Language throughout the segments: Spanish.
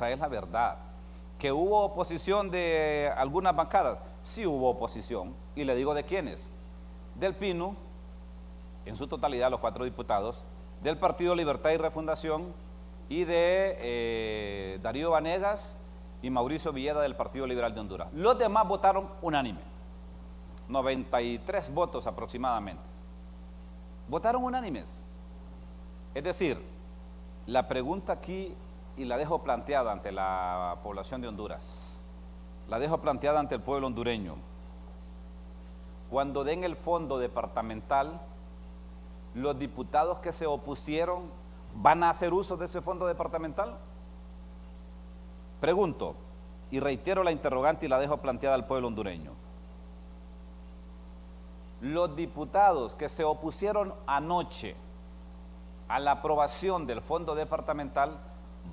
Esa es la verdad. ¿Que hubo oposición de algunas bancadas? Sí hubo oposición. Y le digo de quiénes. Del PINU, en su totalidad, los 4 diputados, del Partido Libertad y Refundación, y de Darío Vanegas y Mauricio Villeda del Partido Liberal de Honduras. Los demás votaron unánime. 93 votos aproximadamente. Votaron unánimes. Es decir, la pregunta aquí, y la dejo planteada ante la población de Honduras, la dejo planteada ante el pueblo hondureño. Cuando den el fondo departamental, los diputados que se opusieron van a hacer uso de ese fondo departamental. Pregunto, y reitero la interrogante y la dejo planteada al pueblo hondureño. Los diputados que se opusieron anoche a la aprobación del fondo departamental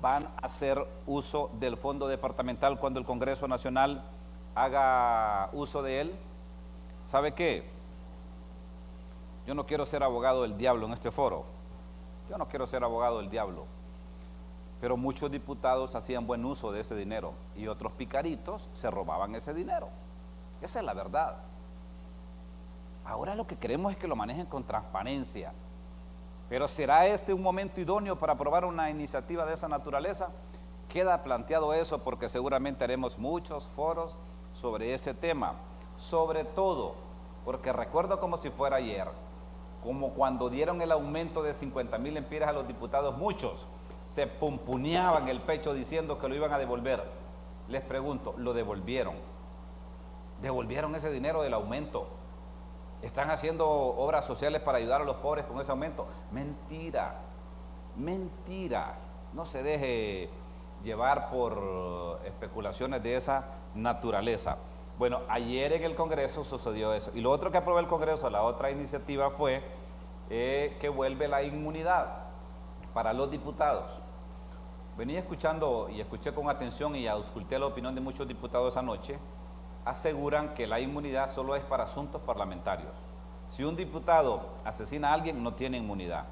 van a hacer uso del fondo departamental cuando el Congreso Nacional haga uso de él. ¿Sabe qué? Yo no quiero ser abogado del diablo en este foro. Yo no quiero ser abogado del diablo. Pero muchos diputados hacían buen uso de ese dinero y otros picaritos se robaban ese dinero. Esa es la verdad. Ahora lo que queremos es que lo manejen con transparencia. Pero ¿será este un momento idóneo para aprobar una iniciativa de esa naturaleza? Queda planteado eso porque seguramente haremos muchos foros sobre ese tema. Sobre todo, porque recuerdo como si fuera ayer, como cuando dieron el aumento de 50,000 lempiras a los diputados, muchos se pumpuneaban el pecho diciendo que lo iban a devolver. Les pregunto, ¿lo devolvieron? ¿Devolvieron ese dinero del aumento? ¿Están haciendo obras sociales para ayudar a los pobres con ese aumento? Mentira, mentira. No se deje llevar por especulaciones de esa naturaleza. Bueno, ayer en el Congreso sucedió eso. Y lo otro que aprobó el Congreso, la otra iniciativa fue que vuelve la inmunidad para los diputados. Venía escuchando y escuché con atención y ausculté la opinión de muchos diputados anoche. Aseguran que la inmunidad solo es para asuntos parlamentarios. Si un diputado asesina a alguien, no tiene inmunidad.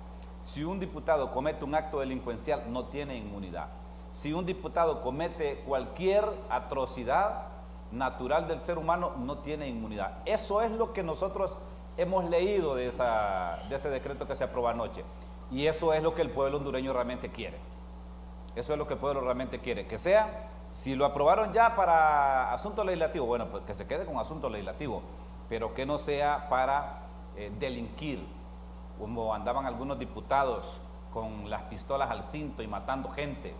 Si un diputado comete un acto delincuencial, no tiene inmunidad. Si un diputado comete cualquier atrocidad natural del ser humano, no tiene inmunidad. Eso es lo que nosotros hemos leído de ese decreto que se aprobó anoche. Y eso es lo que el pueblo hondureño realmente quiere. Eso es lo que el pueblo realmente quiere. Que sea, si lo aprobaron ya para asunto legislativo, bueno, pues que se quede con asunto legislativo, pero que no sea para delinquir, como andaban algunos diputados con las pistolas al cinto y matando gente.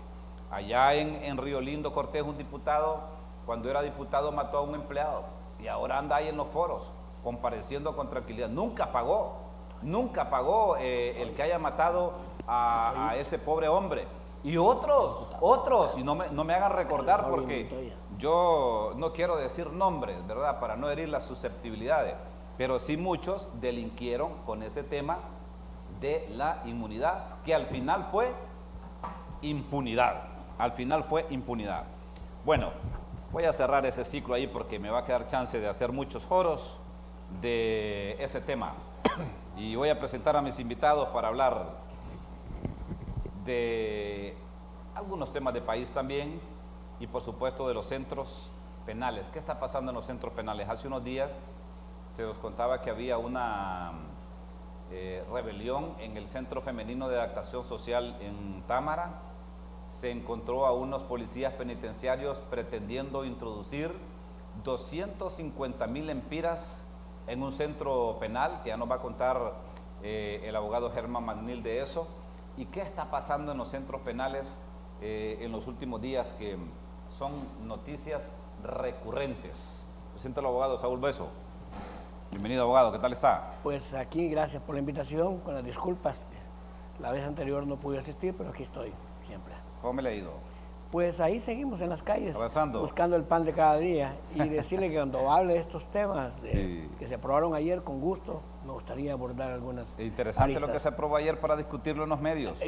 Allá en Río Lindo, Cortés, un diputado, cuando era diputado, mató a un empleado y ahora anda ahí en los foros, compareciendo con tranquilidad. Nunca pagó el que haya matado a ese pobre hombre. Y otros, y no me hagan recordar porque yo no quiero decir nombres, ¿verdad? Para no herir las susceptibilidades, pero sí muchos delinquieron con ese tema de la inmunidad, que al final fue impunidad. Al final fue impunidad. Bueno, voy a cerrar ese ciclo ahí porque me va a quedar chance de hacer muchos foros de ese tema. Y voy a presentar a mis invitados para hablar de algunos temas de país también y por supuesto de los centros penales. ¿Qué está pasando en los centros penales? Hace unos días se nos contaba que había una rebelión en el Centro Femenino de Adaptación Social en Támara. Se encontró a unos policías penitenciarios pretendiendo introducir 250,000 lempiras en un centro penal, que ya nos va a contar el abogado Germán Magnil de eso. ¿Y qué está pasando en los centros penales en los últimos días, que son noticias recurrentes? Presento al abogado Saúl Beso. Bienvenido, abogado, ¿qué tal está? Pues aquí, gracias por la invitación, con las disculpas. La vez anterior no pude asistir, pero aquí estoy, siempre. ¿Cómo me le ha ido? Pues ahí seguimos en las calles, avanzando, buscando el pan de cada día. Y decirle que cuando hable de estos temas sí, que se aprobaron ayer, con gusto, me gustaría abordar algunas interesante aristas. Lo que se aprobó ayer para discutirlo en los medios.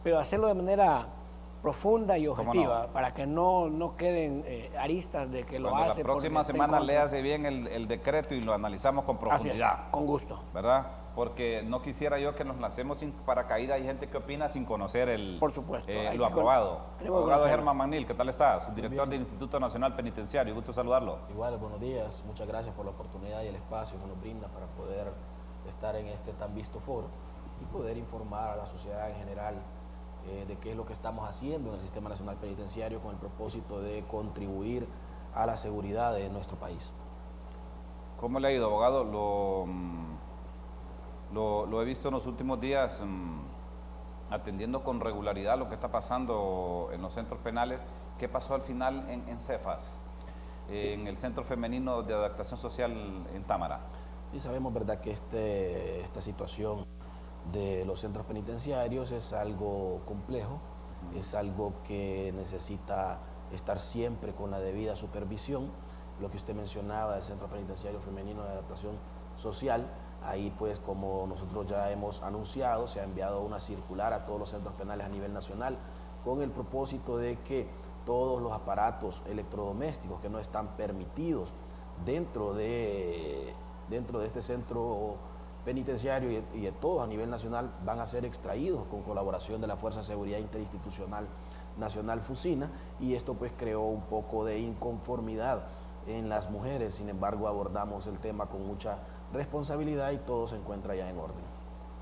Pero hacerlo de manera profunda y objetiva, no, para que no queden aristas de que cuando lo hace. La próxima semana léase bien el decreto y lo analizamos con profundidad. Con gusto. ¿Verdad? porque no quisiera yo que nos lancemos sin paracaídas. Hay gente que opina sin conocer Por supuesto, hay lo que aprobado. tenemos que Abogado conocerlo. Germán Magnil, ¿qué tal está? Subdirector del Instituto Nacional Penitenciario, gusto saludarlo. Igual, buenos días, muchas gracias por la oportunidad y el espacio que nos brinda para poder estar en este tan visto foro y poder informar a la sociedad en general de qué es lo que estamos haciendo en el Sistema Nacional Penitenciario con el propósito de contribuir a la seguridad de nuestro país. ¿Cómo le ha ido, abogado? Lo he visto en los últimos días atendiendo con regularidad lo que está pasando en los centros penales. ¿Qué pasó al final en Cefas, en el Centro Femenino de Adaptación Social en Támara? Sí, sabemos, ¿verdad?, que esta situación de los centros penitenciarios es algo complejo, es algo que necesita estar siempre con la debida supervisión. Lo que usted mencionaba del Centro Penitenciario Femenino de Adaptación Social, ahí pues como nosotros ya hemos anunciado, se ha enviado una circular a todos los centros penales a nivel nacional con el propósito de que todos los aparatos electrodomésticos que no están permitidos dentro de este centro penitenciario y de todos a nivel nacional van a ser extraídos con colaboración de la Fuerza de Seguridad Interinstitucional Nacional FUSINA, y esto pues creó un poco de inconformidad en las mujeres. Sin embargo, abordamos el tema con mucha responsabilidad y todo se encuentra ya en orden.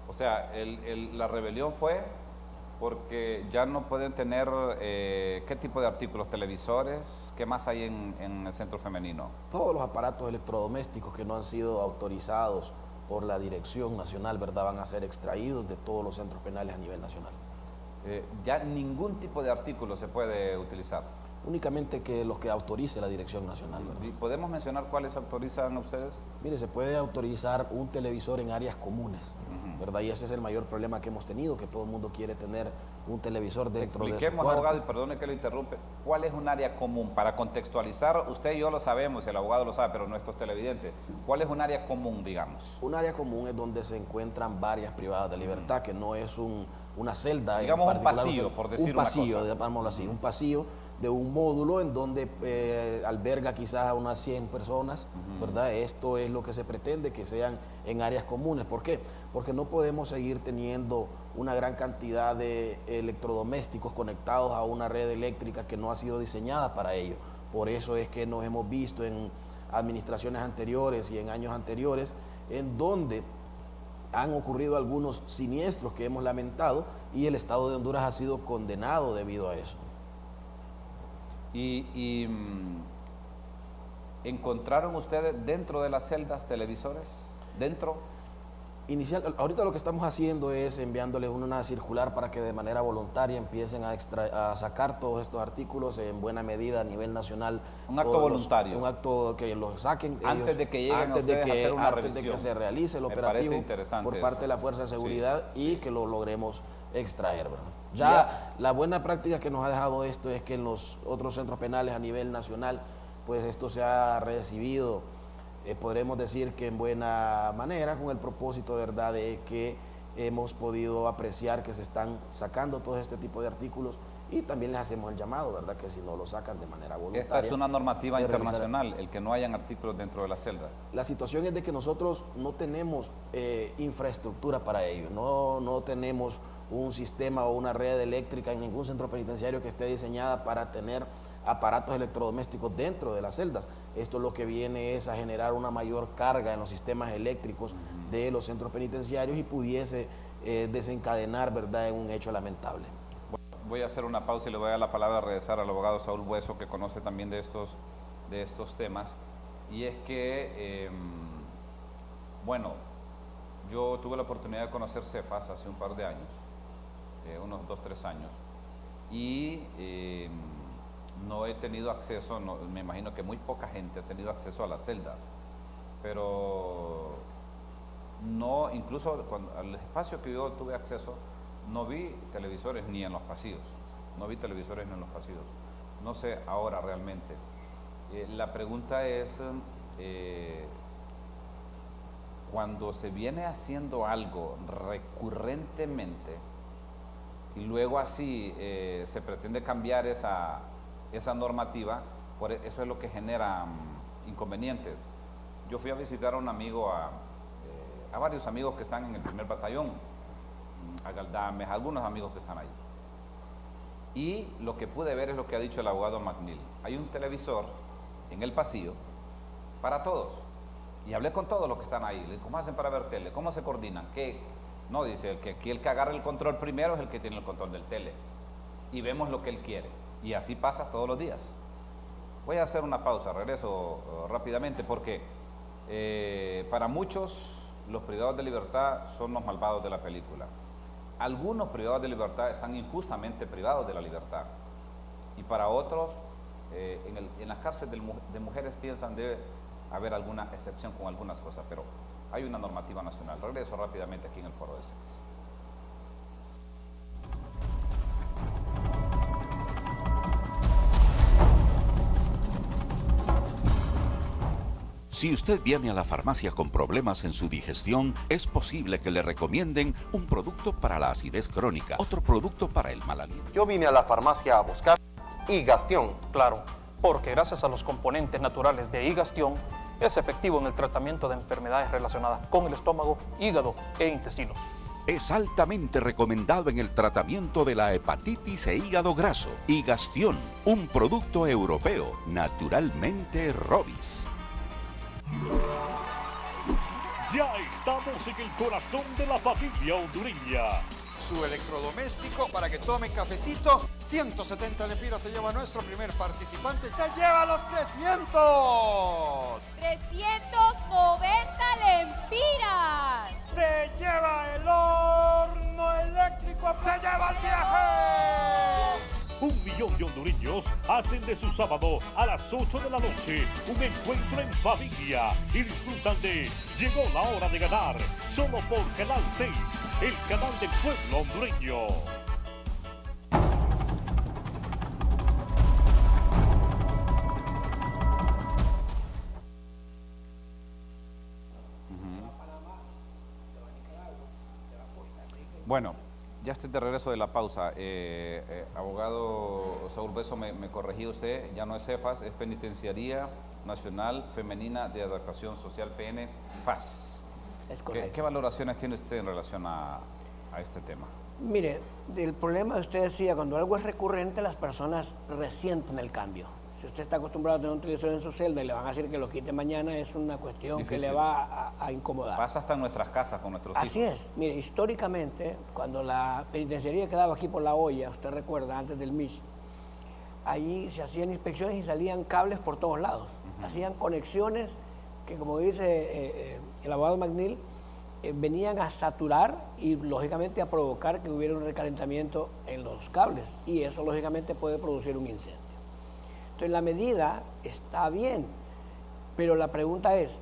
O sea, la rebelión fue porque ya no pueden tener, ¿qué tipo de artículos? ¿Televisores? ¿Qué más hay en el centro femenino? Todos los aparatos electrodomésticos que no han sido autorizados por la Dirección Nacional, ¿verdad?, van a ser extraídos de todos los centros penales a nivel nacional. Ya ningún tipo de artículo se puede utilizar. Únicamente que los que autorice la Dirección Nacional, ¿verdad? ¿Y podemos mencionar cuáles autorizan a ustedes? Mire, se puede autorizar un televisor en áreas comunes, ¿verdad? Y ese es el mayor problema que hemos tenido, que todo el mundo quiere tener un televisor dentro de su Expliquemos, cuarto. abogado, y perdone que lo interrumpe, ¿cuál es un área común? Para contextualizar, usted y yo lo sabemos, y el abogado lo sabe, pero nuestros televidentes, ¿cuál es un área común, digamos? Un área común es donde se encuentran varias privadas de libertad, que no es una celda. Digamos en un particular, pasillo, por decir un una pasillo, cosa. llamémoslo así, un pasillo de un módulo en donde alberga quizás a unas 100 personas, ¿verdad? Esto es lo que se pretende, que sean en áreas comunes. ¿Por qué? Porque no podemos seguir teniendo una gran cantidad de electrodomésticos conectados a una red eléctrica que no ha sido diseñada para ello. Por eso es que nos hemos visto en administraciones anteriores y en años anteriores en donde han ocurrido algunos siniestros que hemos lamentado y el Estado de Honduras ha sido condenado debido a eso. ¿Encontraron ustedes dentro de las celdas televisores? ¿Dentro? Ahorita lo que estamos haciendo es enviándoles una circular para que de manera voluntaria empiecen a sacar todos estos artículos en buena medida a nivel nacional. Un acto voluntario. Un acto que los saquen Antes ellos, de que lleguen antes ustedes a hacer una antes de revisión. que se realice el Me parece operativo interesante por parte eso. de la Fuerza de Seguridad, Sí. y que lo logremos extraer, ¿verdad? Ya. La buena práctica que nos ha dejado esto es que en los otros centros penales a nivel nacional, pues esto se ha recibido, podremos decir que en buena manera, con el propósito, ¿verdad?, de que hemos podido apreciar que se están sacando todo este tipo de artículos, y también les hacemos el llamado, ¿verdad?, que si no lo sacan de manera voluntaria. Esta es una normativa se revisará. internacional, el que no hayan artículos dentro de la celda. La situación es de que nosotros no tenemos infraestructura para ello, no tenemos un sistema o una red eléctrica en ningún centro penitenciario que esté diseñada para tener aparatos electrodomésticos dentro de las celdas. Esto lo que viene es a generar una mayor carga en los sistemas eléctricos de los centros penitenciarios y pudiese desencadenar, ¿verdad?, en un hecho lamentable. Voy a hacer una pausa y le voy a dar la palabra a regresar al abogado Saúl Bueso, que conoce también de estos temas. Y es que, bueno, yo tuve la oportunidad de conocer Cefas hace un par de años, unos 2 o 3 años, y no he tenido acceso, me imagino que muy poca gente ha tenido acceso a las celdas, pero no, incluso al espacio que yo tuve acceso, no vi televisores ni en los pasillos, no sé ahora realmente. La pregunta es, cuando se viene haciendo algo recurrentemente y luego así se pretende cambiar esa normativa, eso es lo que genera inconvenientes. Yo fui a visitar a un amigo a varios amigos que están en el primer batallón, a Galdames, a algunos amigos que están ahí. Y lo que pude ver es lo que ha dicho el abogado McNeil. Hay un televisor en el pasillo para todos. Y hablé con todos los que están ahí. Le dije, ¿cómo hacen para ver tele? ¿Cómo se coordinan? ¿Qué? No, dice, que aquí el que agarra el control primero es el que tiene el control del tele. Y vemos lo que él quiere. Y así pasa todos los días. Voy a hacer una pausa, regreso rápidamente porque para muchos los privados de libertad son los malvados de la película. Algunos privados de libertad están injustamente privados de la libertad y para otros en las cárceles de mujeres piensan debe haber alguna excepción con algunas cosas, pero hay una normativa nacional. Regreso rápidamente aquí en el Foro de Sex. Si usted viene a la farmacia con problemas en su digestión, es posible que le recomienden un producto para la acidez crónica, otro producto para el mal aliento. Yo vine a la farmacia a buscar Higastión. Claro, porque gracias a los componentes naturales de Higastión, es efectivo en el tratamiento de enfermedades relacionadas con el estómago, hígado e intestinos. Es altamente recomendado en el tratamiento de la hepatitis e hígado graso. Higastión, un producto europeo, naturalmente Robis. Ya estamos en el corazón de la familia hondureña. Su electrodoméstico para que tome cafecito. 170 lempiras se lleva nuestro primer participante. ¡Se lleva los 300! 390 lempiras. ¡Se lleva el horno eléctrico! ¡Se lleva el viaje! 1 millón de hondureños hacen de su sábado a las 8 de la noche un encuentro en familia y disfrutan de Llegó la hora de ganar, solo por Canal 6, el canal del pueblo hondureño. Bueno, ya estoy de regreso de la pausa. Abogado Saúl Beso, me corregí usted, ya no es CEFAS, es Penitenciaría Nacional Femenina de Adaptación Social, PN, FAS. Es correcto. ¿Qué valoraciones tiene usted en relación a este tema? Mire, el problema, usted decía, cuando algo es recurrente, las personas resienten el cambio. Si usted está acostumbrado a tener un televisor en su celda y le van a decir que lo quite mañana, es una cuestión Difícil. que le va a incomodar. Pasa hasta en nuestras casas con nuestros hijos. Así es. Mire, históricamente, cuando la penitenciaría quedaba aquí por La Hoya, usted recuerda, antes del MIS, allí se hacían inspecciones y salían cables por todos lados. Hacían conexiones que, como dice el abogado McNeil, venían a saturar y, lógicamente, a provocar que hubiera un recalentamiento en los cables. Y eso, lógicamente, puede producir un incendio. Entonces, la medida está bien, pero la pregunta es,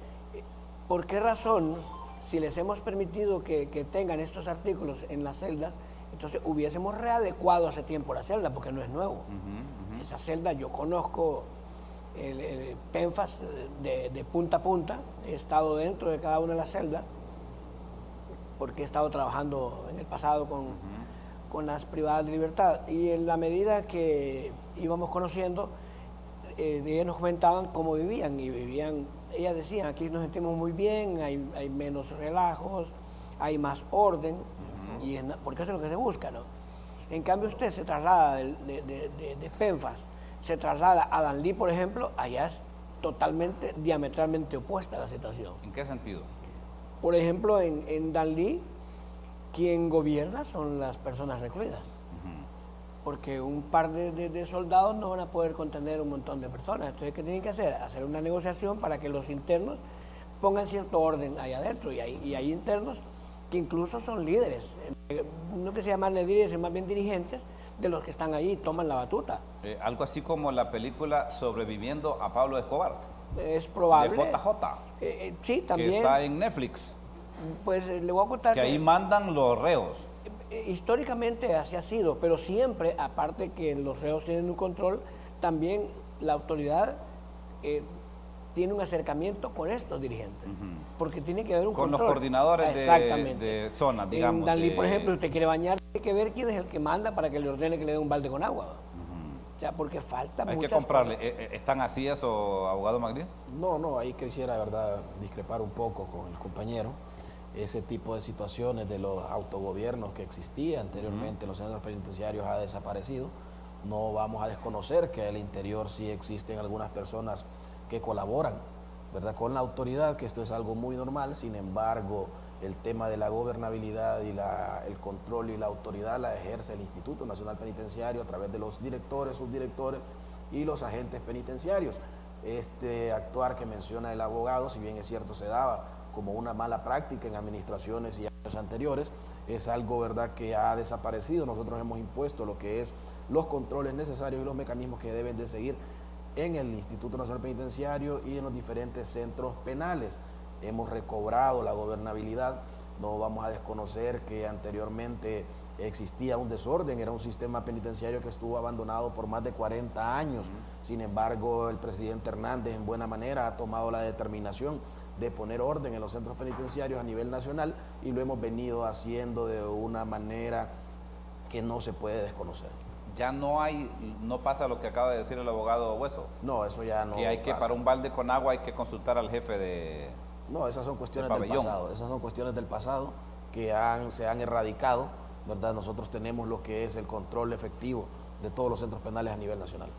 ¿por qué razón, si les hemos permitido que tengan estos artículos en las celdas, entonces hubiésemos readecuado hace tiempo la celda, porque no es nuevo? Esa celda yo conozco el PENFAS de punta a punta, he estado dentro de cada una de las celdas, porque he estado trabajando en el pasado con las privadas de libertad, y en la medida que íbamos conociendo, ellas nos comentaban cómo vivían, y vivían, ellas decían, aquí nos sentimos muy bien, hay menos relajos, hay más orden, porque eso es lo que se busca, ¿no? En cambio, usted se traslada de PENFAS, se traslada a Danlí, por ejemplo, allá es totalmente, diametralmente opuesta la situación. ¿En qué sentido? Por ejemplo, en Danlí, quien gobierna son las personas recluidas. Porque un par de soldados no van a poder contener un montón de personas. Entonces, ¿qué tienen que hacer? Hacer una negociación para que los internos pongan cierto orden allá adentro. Y hay internos que incluso son líderes. No que se llaman líderes, sino más bien dirigentes de los que están ahí y toman la batuta. Algo así como la película Sobreviviendo a Pablo Escobar. Es probable. De JJ. Sí, también. Que está en Netflix. Pues le voy a contar que ahí mandan los reos. Históricamente así ha sido, pero siempre, aparte que los reos tienen un control, también la autoridad tiene un acercamiento con estos dirigentes, porque tiene que haber un control. Con los coordinadores de zonas, digamos. En Danlí, por ejemplo, usted quiere bañar, tiene que ver quién es el que manda para que le ordene que le dé un balde con agua. O sea, porque falta muchas Hay que comprarle. cosas. ¿Están así eso, abogado Magriel? No, ahí quisiera, de verdad, discrepar un poco con el compañero. ese tipo de situaciones de los autogobiernos que existía anteriormente en los centros penitenciarios ha desaparecido. No vamos a desconocer que al interior sí existen algunas personas que colaboran, ¿verdad?, con la autoridad, que esto es algo muy normal. Sin embargo, el tema de la gobernabilidad y el control y la autoridad la ejerce el Instituto Nacional Penitenciario a través de los directores, subdirectores y los agentes penitenciarios. Este actuar que menciona el abogado, si bien es cierto se daba como una mala práctica en administraciones y años anteriores, es algo, ¿verdad?, que ha desaparecido. Nosotros hemos impuesto lo que es los controles necesarios y los mecanismos que deben de seguir en el Instituto Nacional Penitenciario y en los diferentes centros penales. Hemos recobrado la gobernabilidad. No vamos a desconocer que anteriormente existía un desorden, era un sistema penitenciario que estuvo abandonado por más de 40 años. Sin embargo, el presidente Hernández en buena manera ha tomado la determinación de poner orden en los centros penitenciarios a nivel nacional y lo hemos venido haciendo de una manera que no se puede desconocer. Ya no pasa lo que acaba de decir el abogado Hueso. No, eso ya no que hay que, pasa. para un balde con agua hay que consultar al jefe de... No, esas son cuestiones del pabellón. pasado. Esas son cuestiones del pasado que se han erradicado, ¿verdad? Nosotros tenemos lo que es el control efectivo de todos los centros penales a nivel nacional.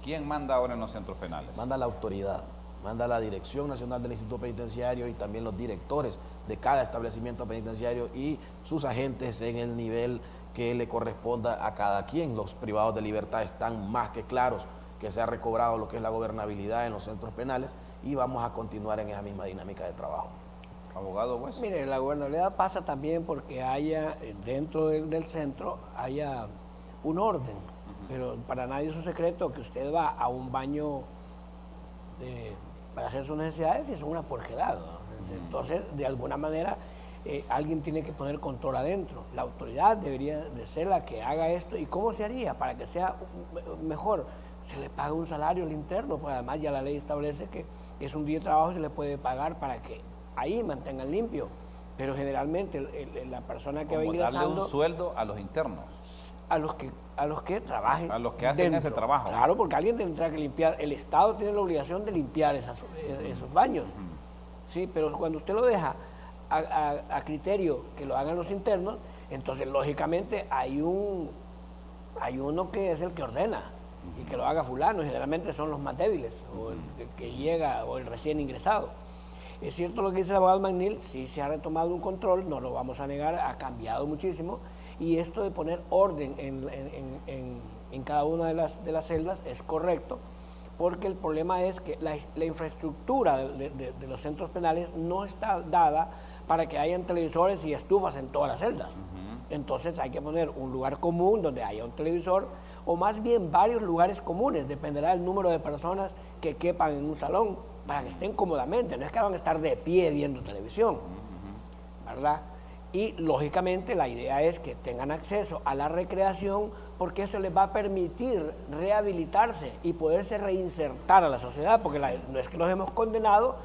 ¿Quién manda ahora en los centros penales? Manda la autoridad, manda la Dirección Nacional del Instituto Penitenciario y también los directores de cada establecimiento penitenciario y sus agentes en el nivel que le corresponda a cada quien. Los privados de libertad están más que claros que se ha recobrado lo que es la gobernabilidad en los centros penales y vamos a continuar en esa misma dinámica de trabajo. Abogado Hueso. Mire, la gobernabilidad pasa también porque haya, dentro del centro, haya un orden. Pero para nadie es un secreto que usted va a un baño para hacer sus necesidades y es una porquedad, ¿no? Entonces, de alguna manera, alguien tiene que poner control adentro. La autoridad debería de ser la que haga esto. ¿Y cómo se haría para que sea mejor? Se le paga un salario al interno, pues además ya la ley establece que es un día de trabajo y se le puede pagar para que ahí mantengan limpio. Pero generalmente la persona que va ingresando... darle un sueldo a los internos. A los que trabajen. A los que hacen ese trabajo. Claro, porque alguien tendrá que limpiar. El Estado tiene la obligación de limpiar esos baños. Sí, pero cuando usted lo deja a criterio que lo hagan los internos, entonces lógicamente hay uno que es el que ordena y que lo haga fulano. Generalmente son los más débiles, o el que llega, o el recién ingresado. Es cierto lo que dice el abogado McNeil, sí se ha retomado un control, no lo vamos a negar, ha cambiado muchísimo. Y esto de poner orden en cada una de las celdas es correcto, porque el problema es que la infraestructura de los centros penales no está dada para que hayan televisores y estufas en todas las celdas. Entonces hay que poner un lugar común donde haya un televisor, o más bien varios lugares comunes, dependerá del número de personas que quepan en un salón, para que estén cómodamente, no es que van a estar de pie viendo televisión, ¿verdad? Y lógicamente la idea es que tengan acceso a la recreación, porque eso les va a permitir rehabilitarse y poderse reinsertar a la sociedad, porque no es que los hemos condenado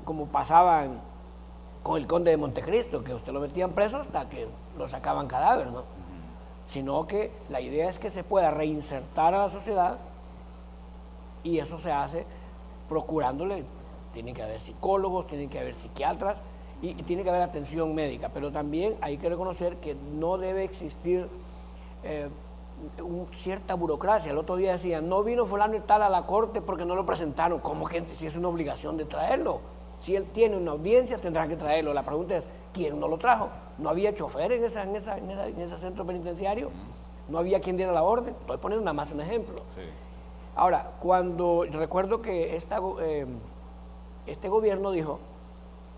como pasaban con el conde de Montecristo, que usted lo metían preso hasta que lo sacaban cadáver, ¿no? Sino que la idea es que se pueda reinsertar a la sociedad, y eso se hace procurándole, tiene que haber psicólogos, tiene que haber psiquiatras, y tiene que haber atención médica, pero también hay que reconocer que no debe existir cierta burocracia. El otro día decían, no vino fulano y tal a la corte porque no lo presentaron. ¿Cómo que si es una obligación de traerlo? Si él tiene una audiencia, tendrá que traerlo. La pregunta es, ¿quién no lo trajo? ¿No había chofer en ese centro penitenciario? ¿No había quien diera la orden? Estoy poniendo nada más un ejemplo. Sí. Ahora, recuerdo que este gobierno dijo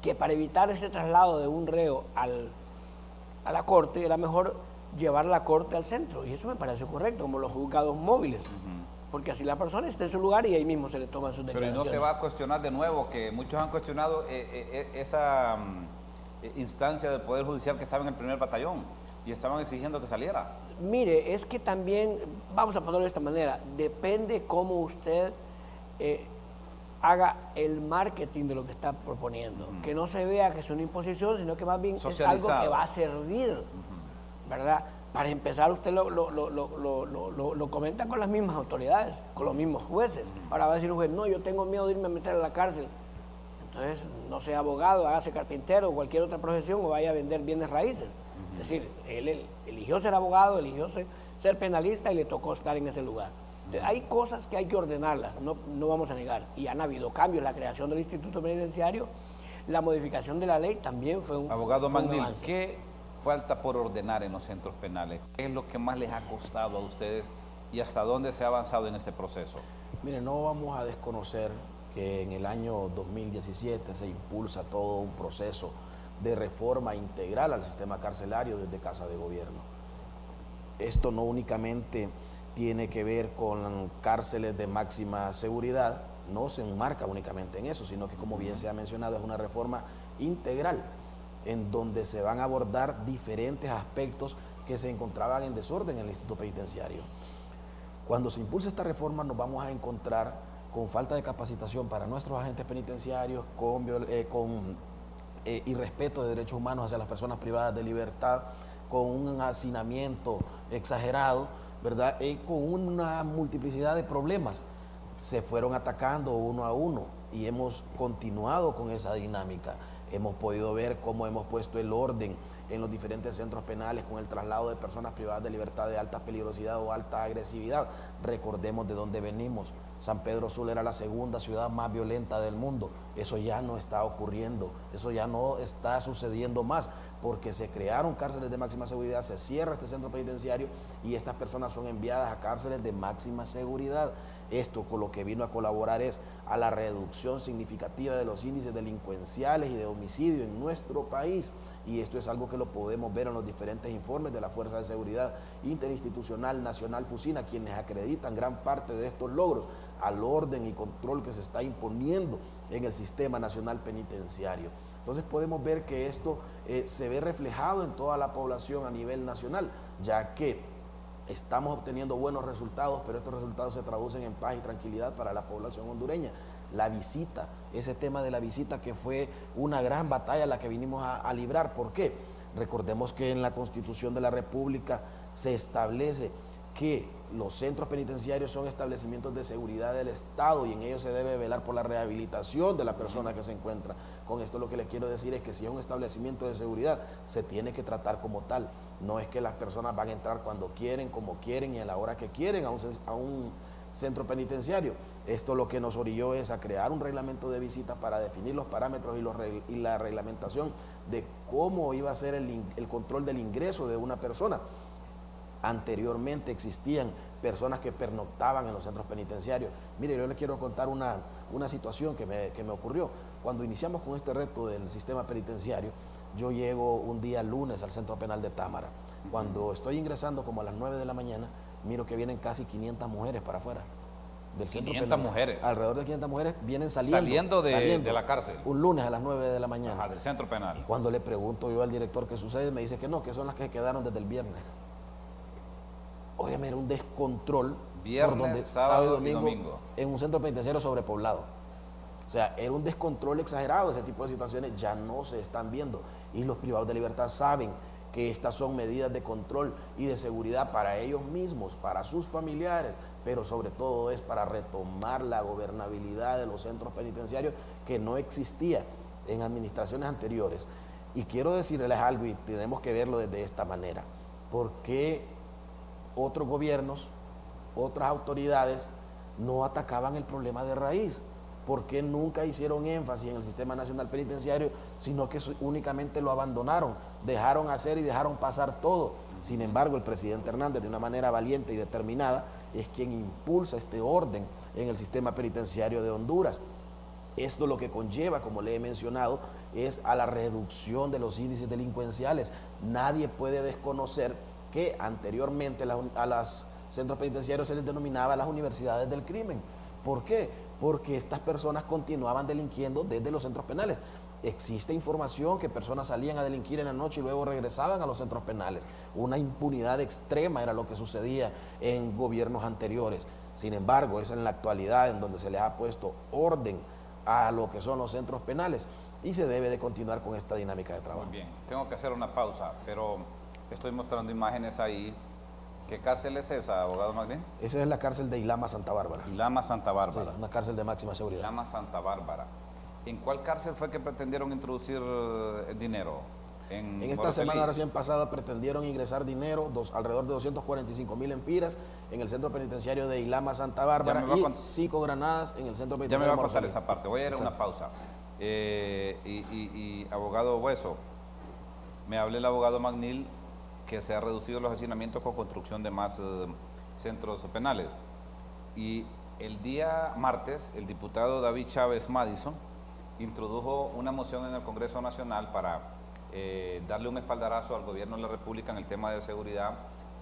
que para evitar ese traslado de un reo a la corte era mejor llevar la corte al centro, y eso me parece correcto, como los juzgados móviles, porque así la persona está en su lugar y ahí mismo se le toman sus declaraciones. Pero no se va a cuestionar de nuevo, que muchos han cuestionado esa instancia del Poder Judicial que estaba en el primer batallón y estaban exigiendo que saliera. Mire, es que también, vamos a ponerlo de esta manera, depende cómo usted haga el marketing de lo que está proponiendo, que no se vea que es una imposición, sino que más bien es algo que va a servir, ¿verdad? Para empezar, usted lo comenta con las mismas autoridades, con los mismos jueces. Ahora va a decir un juez, no, yo tengo miedo de irme a meter a la cárcel. Entonces, no sea abogado, hágase carpintero o cualquier otra profesión o vaya a vender bienes raíces. Es decir, él eligió ser abogado, eligió ser penalista y le tocó estar en ese lugar. Entonces, hay cosas que hay que ordenarlas, no vamos a negar. Y han habido cambios, la creación del Instituto Penitenciario, la modificación de la ley también fue un Abogado fue un Magdil, avance. ¿qué falta por ordenar en los centros penales? ¿Qué es lo que más les ha costado a ustedes y hasta dónde se ha avanzado en este proceso? Mire, no vamos a desconocer que en el año 2017 se impulsa todo un proceso de reforma integral al sistema carcelario desde Casa de Gobierno. Esto no únicamente tiene que ver con cárceles de máxima seguridad, no se enmarca únicamente en eso, sino que, como bien se ha mencionado, es una reforma integral en donde se van a abordar diferentes aspectos que se encontraban en desorden en el Instituto Penitenciario. Cuando se impulsa esta reforma nos vamos a encontrar con falta de capacitación para nuestros agentes penitenciarios, con irrespeto de derechos humanos hacia las personas privadas de libertad, con un hacinamiento exagerado, ¿verdad? Y con una multiplicidad de problemas. Se fueron atacando uno a uno y hemos continuado con esa dinámica. Hemos podido ver cómo hemos puesto el orden en los diferentes centros penales con el traslado de personas privadas de libertad de alta peligrosidad o alta agresividad. Recordemos de dónde venimos. San Pedro Sula era la segunda ciudad más violenta del mundo. Eso ya no está ocurriendo, eso ya no está sucediendo más, porque se crearon cárceles de máxima seguridad, se cierra este centro penitenciario y estas personas son enviadas a cárceles de máxima seguridad. Esto con lo que vino a colaborar es a la reducción significativa de los índices delincuenciales y de homicidio en nuestro país. Y esto es algo que lo podemos ver en los diferentes informes de la Fuerza de Seguridad Interinstitucional Nacional Fusina, quienes acreditan gran parte de estos logros al orden y control que se está imponiendo en el Sistema Nacional Penitenciario. Entonces podemos ver que esto se ve reflejado en toda la población a nivel nacional, ya que estamos obteniendo buenos resultados, pero estos resultados se traducen en paz y tranquilidad para la población hondureña. La visita, ese tema de la visita que fue una gran batalla la que vinimos a librar. ¿Por qué? Recordemos que en la Constitución de la República se establece que los centros penitenciarios son establecimientos de seguridad del Estado y en ellos se debe velar por la rehabilitación de la persona que se encuentra. Con esto lo que les quiero decir es que si es un establecimiento de seguridad, se tiene que tratar como tal. No es que las personas van a entrar cuando quieren, como quieren y a la hora que quieren a un centro penitenciario. Esto lo que nos orilló es a crear un reglamento de visita para definir los parámetros y la reglamentación de cómo iba a ser el control del ingreso de una persona. Anteriormente existían personas que pernoctaban en los centros penitenciarios. Mire, yo les quiero contar una situación que me ocurrió. Cuando iniciamos con este reto del sistema penitenciario, yo llego un día lunes al Centro Penal de Támara. Cuando estoy ingresando como a las 9 de la mañana, miro que vienen casi 500 mujeres para afuera del centro 500 penal. mujeres. Alrededor de 500 mujeres vienen saliendo de la cárcel. Un lunes a las 9 de la mañana. Ajá, del centro penal. Cuando le pregunto yo al director qué sucede, me dice que no, que son las que quedaron desde el viernes. Óyeme, era un descontrol Viernes, sábado y domingo en un centro penitenciario sobrepoblado. O sea, era un descontrol exagerado. Ese tipo de situaciones ya no se están viendo y los privados de libertad saben que estas son medidas de control y de seguridad para ellos mismos, para sus familiares, pero sobre todo es para retomar la gobernabilidad de los centros penitenciarios que no existía en administraciones anteriores. Y quiero decirles algo y tenemos que verlo desde esta manera, porque otros gobiernos, otras autoridades no atacaban el problema de raíz. ¿Por qué nunca hicieron énfasis en el Sistema Nacional Penitenciario, sino que únicamente lo abandonaron, dejaron hacer y dejaron pasar todo? Sin embargo, el presidente Hernández, de una manera valiente y determinada, es quien impulsa este orden en el sistema penitenciario de Honduras. Esto lo que conlleva, como le he mencionado, es a la reducción de los índices delincuenciales. Nadie puede desconocer que anteriormente a los centros penitenciarios se les denominaba las universidades del crimen. ¿Por qué? Porque estas personas continuaban delinquiendo desde los centros penales. Existe información que personas salían a delinquir en la noche y luego regresaban a los centros penales. Una impunidad extrema era lo que sucedía en gobiernos anteriores. Sin embargo, es en la actualidad en donde se les ha puesto orden a lo que son los centros penales y se debe de continuar con esta dinámica de trabajo. Muy bien, tengo que hacer una pausa, pero estoy mostrando imágenes ahí. ¿Qué cárcel es esa, abogado Magdín? Esa es la cárcel de Ilama Santa Bárbara. Ilama Santa Bárbara. Sí, una cárcel de máxima seguridad. Ilama Santa Bárbara. ¿En cuál cárcel fue que pretendieron introducir dinero? En esta semana recién pasada pretendieron ingresar dinero, alrededor de 245,000 empiras en el centro penitenciario de Ilama, Santa Bárbara, y 5 granadas en el centro penitenciario. Ya me va a contar esa parte. Voy a ir a una pausa. Abogado Hueso, me habló el abogado Magnil que se ha reducido los hacinamientos con construcción de más centros penales. Y el día martes, el diputado David Chávez Madison introdujo una moción en el Congreso Nacional para darle un espaldarazo al gobierno de la República en el tema de seguridad,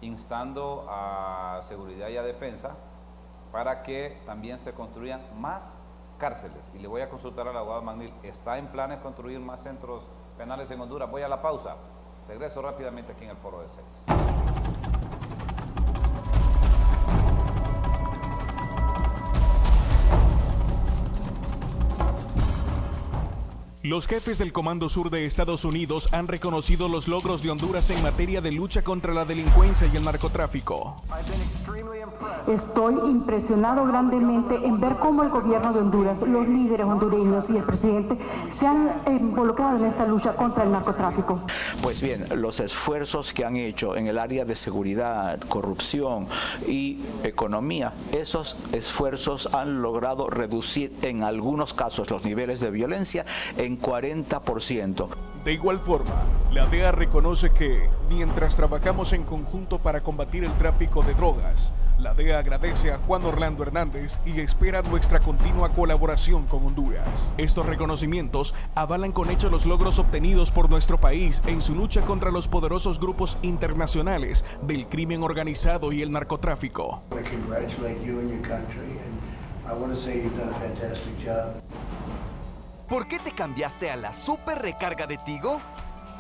instando a Seguridad y a Defensa para que también se construyan más cárceles. Y le voy a consultar al abogado Magnil, ¿está en planes construir más centros penales en Honduras? Voy a la pausa. Regreso rápidamente aquí en el Foro de 6. Los jefes del Comando Sur de Estados Unidos han reconocido los logros de Honduras en materia de lucha contra la delincuencia y el narcotráfico. Estoy impresionado grandemente en ver cómo el gobierno de Honduras, los líderes hondureños y el presidente se han involucrado en esta lucha contra el narcotráfico. Pues bien, los esfuerzos que han hecho en el área de seguridad, corrupción y economía, esos esfuerzos han logrado reducir en algunos casos los niveles de violencia en 40%. De igual forma, la DEA reconoce que, mientras trabajamos en conjunto para combatir el tráfico de drogas, la DEA agradece a Juan Orlando Hernández y espera nuestra continua colaboración con Honduras. Estos reconocimientos avalan con hechos los logros obtenidos por nuestro país en su lucha contra los poderosos grupos internacionales del crimen organizado y el narcotráfico. ¿Por qué te cambiaste a la super recarga de Tigo?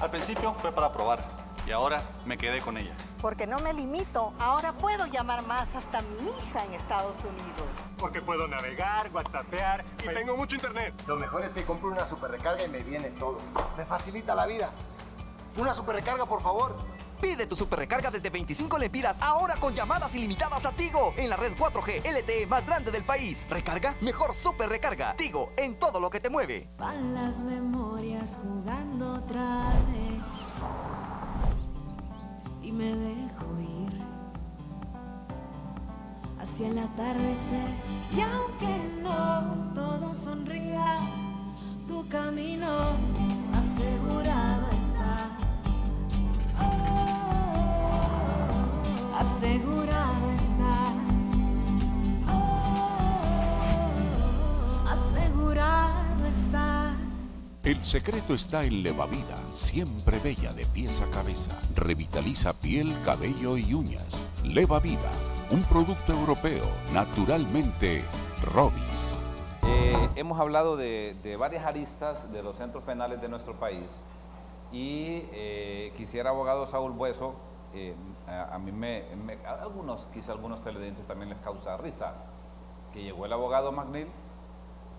Al principio fue para probar y ahora me quedé con ella. Porque no me limito, ahora puedo llamar más hasta mi hija en Estados Unidos. Porque puedo navegar, whatsappear y tengo mucho internet. Lo mejor es que compro una super recarga y me viene todo. Me facilita la vida. Una super recarga, por favor. Pide tu super recarga desde 25 lempiras, ahora con llamadas ilimitadas a Tigo, en la red 4G LTE más grande del país. Recarga, mejor super recarga. Tigo, en todo lo que te mueve. Van las memorias jugando otra vez y me dejo ir hacia el atardecer. Y aunque no todo sonría, tu camino asegurado está. Asegurado está, asegurado está. El secreto está en Levavida, siempre bella de pies a cabeza. Revitaliza piel, cabello y uñas. Levavida, un producto europeo, naturalmente Robis. Hemos hablado de varias aristas de los centros penales de nuestro país y quisiera, abogado Saúl Hueso, a mí quizá algunos televidentes también les causa risa, que llegó el abogado Magnil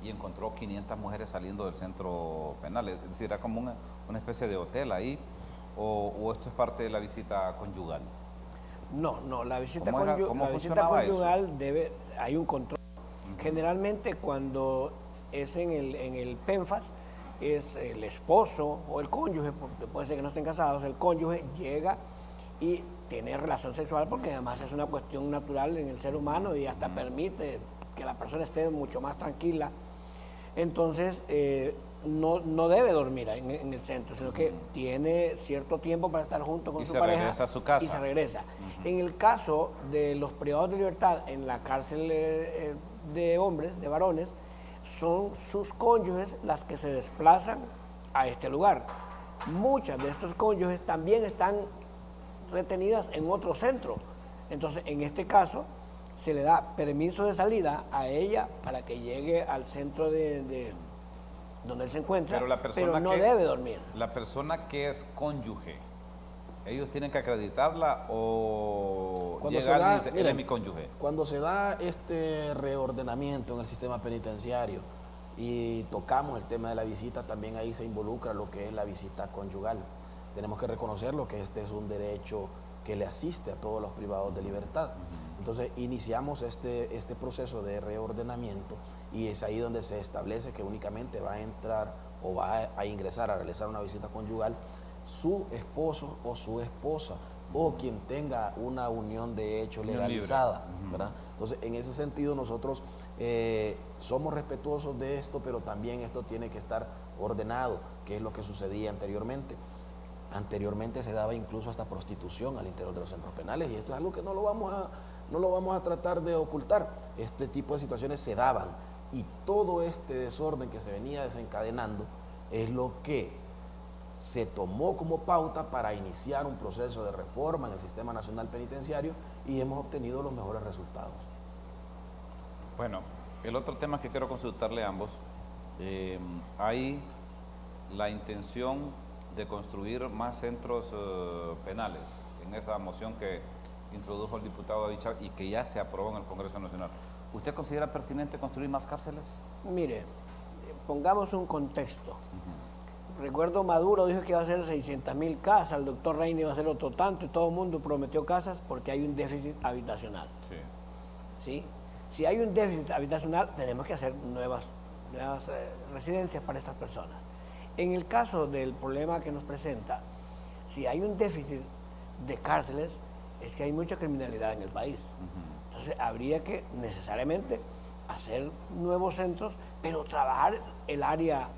y encontró 500 mujeres saliendo del centro penal, es decir, era como una especie de hotel ahí, o esto es parte de la visita conyugal. No, la visita conyugal hay un control. Generalmente cuando es en el PENFAS, es el esposo o el cónyuge, puede ser que no estén casados, el cónyuge llega y tiene relación sexual porque además es una cuestión natural en el ser humano y hasta permite que la persona esté mucho más tranquila. Entonces no debe dormir en el centro, sino que tiene cierto tiempo para estar junto con su pareja y se regresa a su casa. Y se regresa. En el caso de los privados de libertad en la cárcel de hombres, de varones, son sus cónyuges las que se desplazan a este lugar. Muchas de estos cónyuges también están retenidas en otro centro. Entonces, en este caso, se le da permiso de salida a ella para que llegue al centro de donde él se encuentra, pero no debe dormir. La persona que es cónyuge, ¿ellos tienen que acreditarla o llegar y dice, él es mi cónyuge? Cuando se da este reordenamiento en el sistema penitenciario y tocamos el tema de la visita, también ahí se involucra lo que es la visita conyugal. Tenemos que reconocerlo que este es un derecho que le asiste a todos los privados de libertad. Entonces iniciamos este proceso de reordenamiento y es ahí donde se establece que únicamente va a entrar o va a ingresar a realizar una visita conyugal su esposo o su esposa o quien tenga una unión de hecho legalizada, ¿verdad? Entonces, en ese sentido nosotros somos respetuosos de esto, pero también esto tiene que estar ordenado, que es lo que sucedía anteriormente. Anteriormente se daba incluso hasta prostitución al interior de los centros penales y esto es algo que no lo vamos a tratar de ocultar. Este tipo de situaciones se daban y todo este desorden que se venía desencadenando es lo que se tomó como pauta para iniciar un proceso de reforma en el Sistema Nacional Penitenciario y hemos obtenido los mejores resultados. Bueno, el otro tema que quiero consultarle a ambos, hay la intención de construir más centros penales en esa moción que introdujo el diputado David Chávez y que ya se aprobó en el Congreso Nacional. ¿Usted considera pertinente construir más cárceles? Mire, pongamos un contexto. Recuerdo Maduro dijo que iba a hacer 600.000 casas, el doctor Reina iba a hacer otro tanto y todo el mundo prometió casas porque hay un déficit habitacional. ¿Sí? Si hay un déficit habitacional, tenemos que hacer nuevas residencias para estas personas. En el caso del problema que nos presenta, si hay un déficit de cárceles, es que hay mucha criminalidad en el país. Entonces habría que necesariamente hacer nuevos centros, pero trabajar el área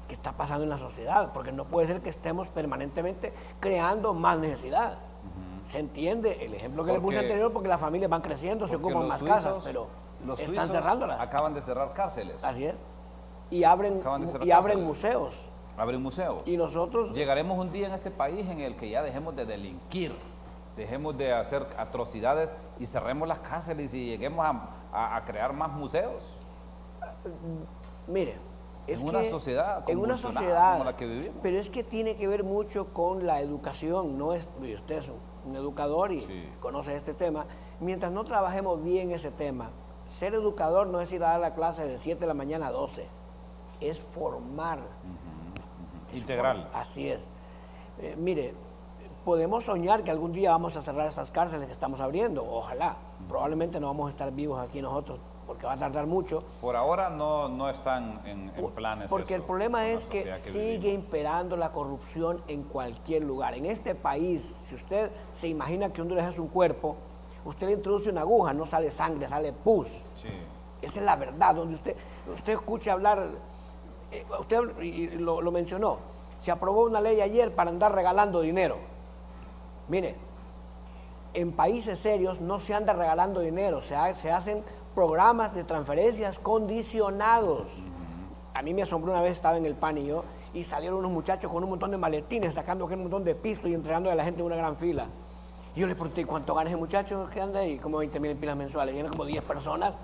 que está pasando en la sociedad, porque no puede ser que estemos permanentemente creando más necesidad. Se entiende el ejemplo que le puse anterior, porque las familias van creciendo, se ocupan más casas, pero los están cerrándolas. Acaban de cerrar cárceles. Así es. Y abren museos. Abren museos. Y nosotros... Llegaremos un día en este país en el que ya dejemos de delinquir, dejemos de hacer atrocidades y cerremos las cárceles y lleguemos a crear más museos. Mire, en una sociedad como la que vivimos. Pero es que tiene que ver mucho con la educación. No es, y usted es un educador y conoce este tema. Mientras no trabajemos bien ese tema, ser educador no es ir a dar la clase de 7 de la mañana a 12, es formar. Integral. Así es. Mire, podemos soñar que algún día vamos a cerrar estas cárceles que estamos abriendo, ojalá. Probablemente no vamos a estar vivos aquí nosotros, porque va a tardar mucho. Por ahora no están en planes. Porque el problema es que sigue imperando la corrupción en cualquier lugar. En este país, si usted se imagina que Honduras es un cuerpo, usted le introduce una aguja, no sale sangre, sale pus. Sí. Esa es la verdad. Donde usted escucha hablar, usted lo mencionó, se aprobó una ley ayer para andar regalando dinero. Mire, en países serios no se anda regalando dinero, se hacen programas de transferencias condicionados. A mí me asombró una vez, estaba en el PAN y salieron unos muchachos con un montón de maletines, sacando un montón de pistos y entregando a la gente en una gran fila. Y yo les pregunté, ¿cuánto gana ese muchacho que anda ahí? Como 20.000 empiras mensuales. Y eran como 10 personas.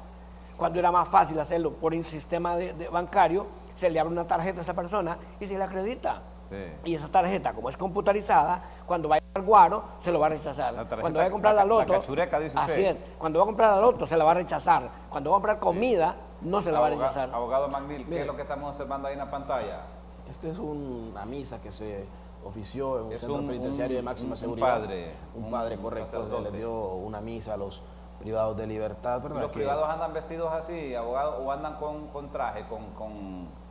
Cuando era más fácil hacerlo por un sistema bancario, se le abre una tarjeta a esa persona y se le acredita. Y esa tarjeta, como es computarizada, cuando vaya al guaro, se lo va a rechazar. Cuando vaya a comprar la loto, cachureca, dice usted. así es. Cuando va a comprar la loto, se la va a rechazar. Cuando va a comprar comida, no se la va a rechazar. Abogado Magnil, ¿qué es lo que estamos observando ahí en la pantalla? Esta es una misa que se ofició en un centro penitenciario de máxima seguridad. Un padre, correcto, le dio una misa a los privados de libertad, ¿verdad? ¿Los privados andan vestidos así, abogado, o andan con traje, con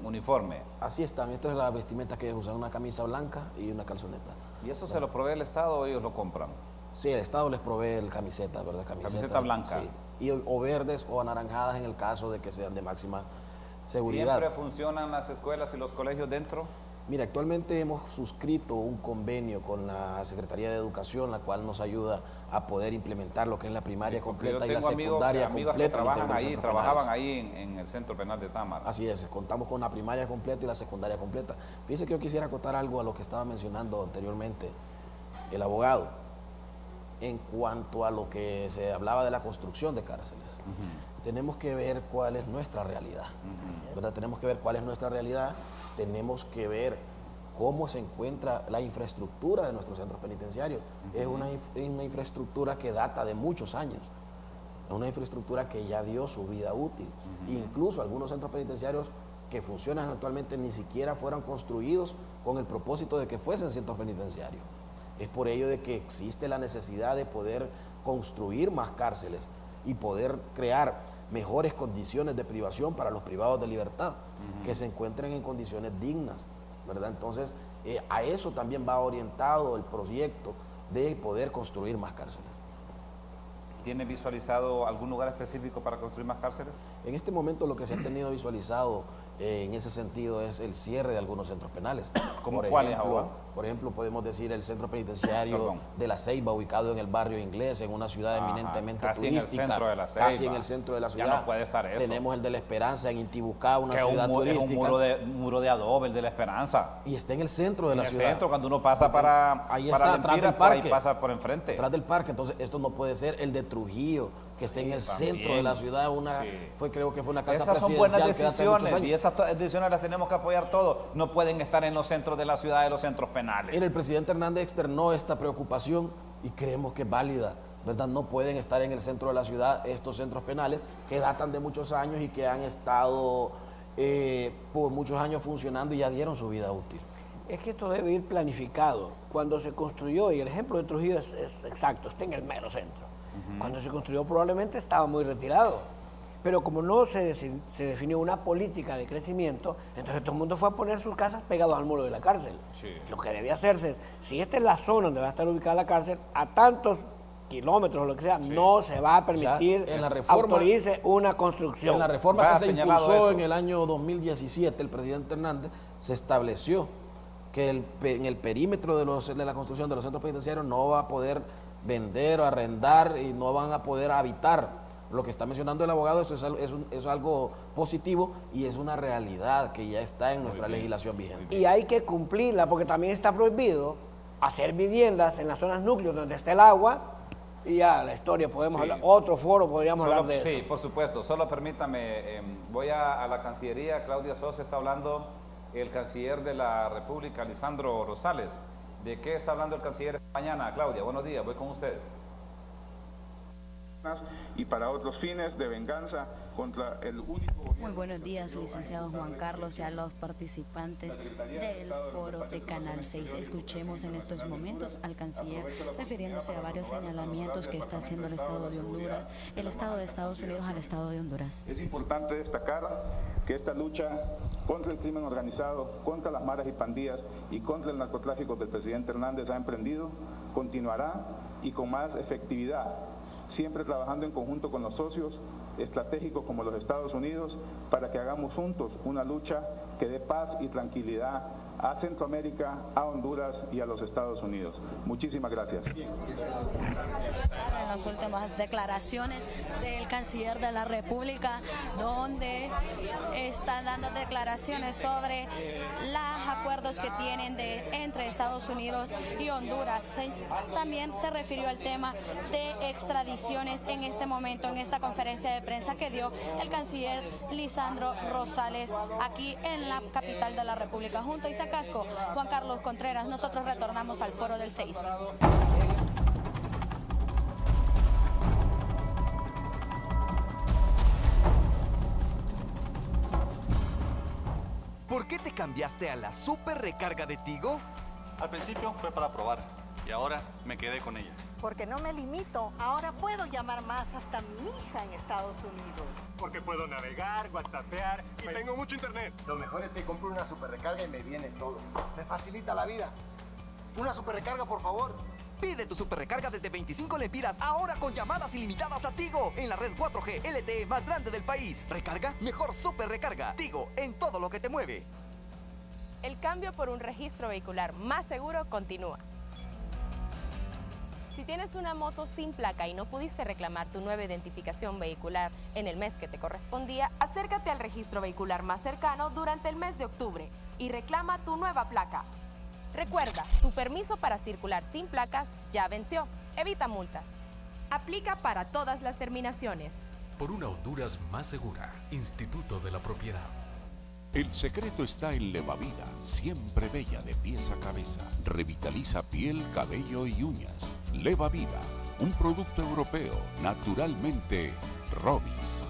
uniforme? Así están, esta es la vestimenta que ellos usan, una camisa blanca y una calzoneta. ¿Y eso se lo provee el Estado o ellos lo compran? Sí, el Estado les provee el camiseta, ¿verdad? Camiseta blanca. Sí. O verdes o anaranjadas en el caso de que sean de máxima seguridad. ¿Siempre funcionan las escuelas y los colegios dentro? Mira, actualmente hemos suscrito un convenio con la Secretaría de Educación, la cual nos ayuda a poder implementar lo que es la primaria completa y la secundaria completa. Trabajaban ahí en el Centro Penal de Támara. Así es, contamos con la primaria completa y la secundaria completa. Fíjese que yo quisiera acotar algo a lo que estaba mencionando anteriormente el abogado, en cuanto a lo que se hablaba de la construcción de cárceles. Tenemos que ver cuál es nuestra realidad, ¿verdad? Tenemos que ver cuál es nuestra realidad, tenemos que ver cómo se encuentra la infraestructura de nuestros centros penitenciarios. Es una infraestructura que data de muchos años, es una infraestructura que ya dio su vida útil. Incluso algunos centros penitenciarios que funcionan actualmente ni siquiera fueron construidos con el propósito de que fuesen centros penitenciarios. Es por ello de que existe la necesidad de poder construir más cárceles y poder crear mejores condiciones de privación para los privados de libertad, que se encuentren en condiciones dignas, ¿verdad? Entonces, a eso también va orientado el proyecto de poder construir más cárceles. ¿Tiene visualizado algún lugar específico para construir más cárceles? En este momento lo que se ha tenido visualizado en ese sentido es el cierre de algunos centros penales. ¿Cómo cuáles, abogado? Por ejemplo, podemos decir el centro penitenciario de La Ceiba, ubicado en el barrio Inglés, en una ciudad eminentemente casi turística. En el centro de La Ceiba. Casi en el centro de la ciudad. Ya no puede estar eso. Tenemos el de La Esperanza en Intibucá, una que ciudad turística. Es un muro de adobe, el de La Esperanza. Y está en el centro de la ciudad. En el centro, cuando uno pasa para ahí para está, atrás del por parque. ahí pasa por enfrente. Atrás del parque. Entonces, esto no puede ser el de Trujillo, que está en el centro de la ciudad. Creo que fue una casa esas son presidencial. buenas decisiones y esas decisiones las tenemos que apoyar todos. No pueden estar en los centros de la ciudad, en los centros penales. El presidente Hernández externó esta preocupación y creemos que es válida, ¿verdad? No pueden estar en el centro de la ciudad estos centros penales que datan de muchos años y que han estado por muchos años funcionando y ya dieron su vida útil. Es que esto debe ir planificado. Cuando se construyó, y el ejemplo de Trujillo es exacto, está en el mero centro. Cuando se construyó probablemente estaba muy retirado. Pero como no se definió una política de crecimiento, entonces todo el mundo fue a poner sus casas pegados al muro de la cárcel. Sí. Lo que debía hacerse es, si esta es la zona donde va a estar ubicada la cárcel, a tantos kilómetros o lo que sea, no se va a permitir en la reforma, autorice una construcción. En la reforma que se impulsó en el año 2017, el presidente Hernández se estableció que en el perímetro de la construcción de los centros penitenciarios no va a poder vender o arrendar y no van a poder habitar. Lo que está mencionando el abogado, eso es algo positivo y es una realidad que ya está en nuestra legislación vigente. Y hay que cumplirla porque también está prohibido hacer viviendas en las zonas núcleos donde está el agua y ya la historia podemos hablar, otro foro podríamos hablar de eso. Sí, por supuesto, solo permítame, voy a la Cancillería, Claudia Sosa está hablando, el canciller de la República, Lisandro Rosales. ¿De qué está hablando el canciller esta mañana? Claudia, buenos días, voy con usted. Y para otros fines de venganza contra el único gobierno. Muy buenos días, licenciado Juan Carlos, y a los participantes del foro de Canal 6. Escuchemos en estos momentos al canciller refiriéndose a varios señalamientos que está haciendo el Estado de Honduras, el Estado de Estados Unidos al Estado de Honduras. Es importante destacar que esta lucha contra el crimen organizado, contra las maras y pandillas y contra el narcotráfico que el presidente Hernández ha emprendido, continuará y con más efectividad, siempre trabajando en conjunto con los socios estratégicos como los Estados Unidos para que hagamos juntos una lucha que dé paz y tranquilidad a Centroamérica, a Honduras y a los Estados Unidos. Muchísimas gracias. En las últimas declaraciones del canciller de la República, donde están dando declaraciones sobre los acuerdos que tienen entre Estados Unidos y Honduras. También se refirió al tema de extradiciones en este momento, en esta conferencia de prensa que dio el canciller Lisandro Rosales aquí en la capital de la República. Junto a Isaac Casco, Juan Carlos Contreras, nosotros retornamos al foro del 6. ¿Por qué te cambiaste a la super recarga de Tigo? Al principio fue para probar y ahora me quedé con ella. Porque no me limito, ahora puedo llamar más hasta a mi hija en Estados Unidos. Porque puedo navegar, whatsappear y tengo mucho internet. Lo mejor es que compro una super recarga y me viene todo. Me facilita la vida. Una super recarga, por favor. Pide tu super recarga desde 25 lempiras, ahora con llamadas ilimitadas a Tigo, en la red 4G LTE más grande del país. Recarga, mejor super recarga. Tigo, en todo lo que te mueve. El cambio por un registro vehicular más seguro continúa. Si tienes una moto sin placa y no pudiste reclamar tu nueva identificación vehicular en el mes que te correspondía, acércate al registro vehicular más cercano durante el mes de octubre y reclama tu nueva placa. Recuerda, tu permiso para circular sin placas ya venció. Evita multas. Aplica para todas las terminaciones. Por una Honduras más segura, Instituto de la Propiedad. El secreto está en Levavida, siempre bella de pies a cabeza. Revitaliza piel, cabello y uñas. Levavida, un producto europeo, naturalmente Robis.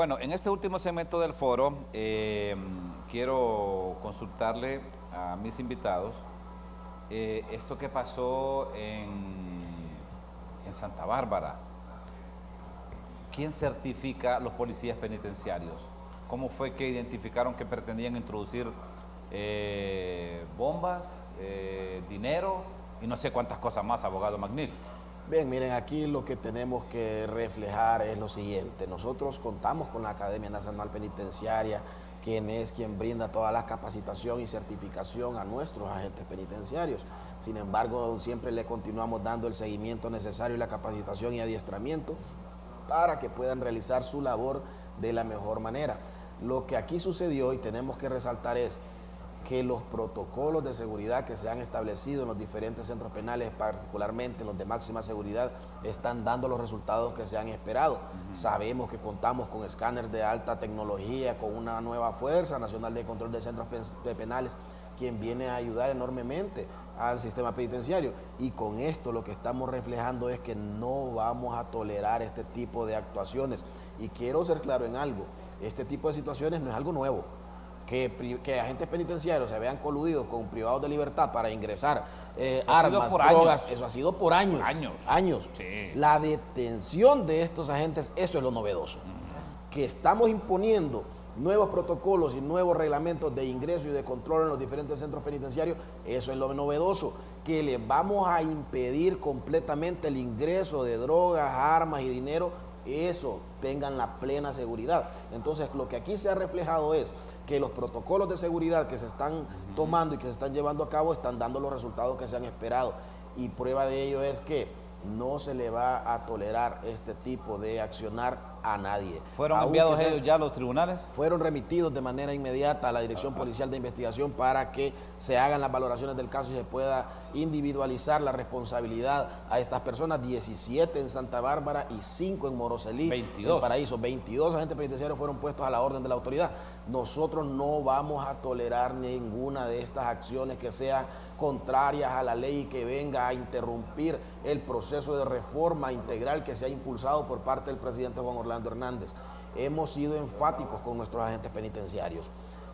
Bueno, en este último segmento del foro quiero consultarle a mis invitados esto que pasó en Santa Bárbara. ¿Quién certifica los policías penitenciarios? ¿Cómo fue que identificaron que pretendían introducir bombas, dinero y no sé cuántas cosas más, abogado McNeil? Bien, miren, aquí lo que tenemos que reflejar es lo siguiente. Nosotros contamos con la Academia Nacional Penitenciaria, quien brinda toda la capacitación y certificación a nuestros agentes penitenciarios. Sin embargo, siempre le continuamos dando el seguimiento necesario y la capacitación y adiestramiento para que puedan realizar su labor de la mejor manera. Lo que aquí sucedió y tenemos que resaltar es que los protocolos de seguridad que se han establecido en los diferentes centros penales, particularmente en los de máxima seguridad, están dando los resultados que se han esperado. Sabemos que contamos con escáneres de alta tecnología, con una nueva Fuerza Nacional de Control de Centros Penales, quien viene a ayudar enormemente al sistema penitenciario. Y con esto lo que estamos reflejando es que no vamos a tolerar este tipo de actuaciones. Y quiero ser claro en algo, este tipo de situaciones no es algo nuevo. Que agentes penitenciarios se vean coludidos con privados de libertad para ingresar armas, drogas, eso ha sido por años. Años. Sí. La detención de estos agentes, eso es lo novedoso. Que estamos imponiendo nuevos protocolos y nuevos reglamentos de ingreso y de control en los diferentes centros penitenciarios, eso es lo novedoso. Que les vamos a impedir completamente el ingreso de drogas, armas y dinero, eso, tengan la plena seguridad. Entonces, lo que aquí se ha reflejado es que los protocolos de seguridad que se están tomando y que se están llevando a cabo están dando los resultados que se han esperado. Y prueba de ello es que no se le va a tolerar este tipo de accionar a nadie. ¿Fueron enviados ellos ya a los tribunales? Fueron remitidos de manera inmediata a la Dirección Policial de Investigación para que se hagan las valoraciones del caso y se pueda individualizar la responsabilidad a estas personas. 17 en Santa Bárbara y 5 en Moroselí, 22. en Paraíso. 22 agentes penitenciarios fueron puestos a la orden de la autoridad. Nosotros no vamos a tolerar ninguna de estas acciones que sean contrarias a la ley y que venga a interrumpir el proceso de reforma integral que se ha impulsado por parte del presidente Juan Orlando Hernández. Hemos sido enfáticos con nuestros agentes penitenciarios.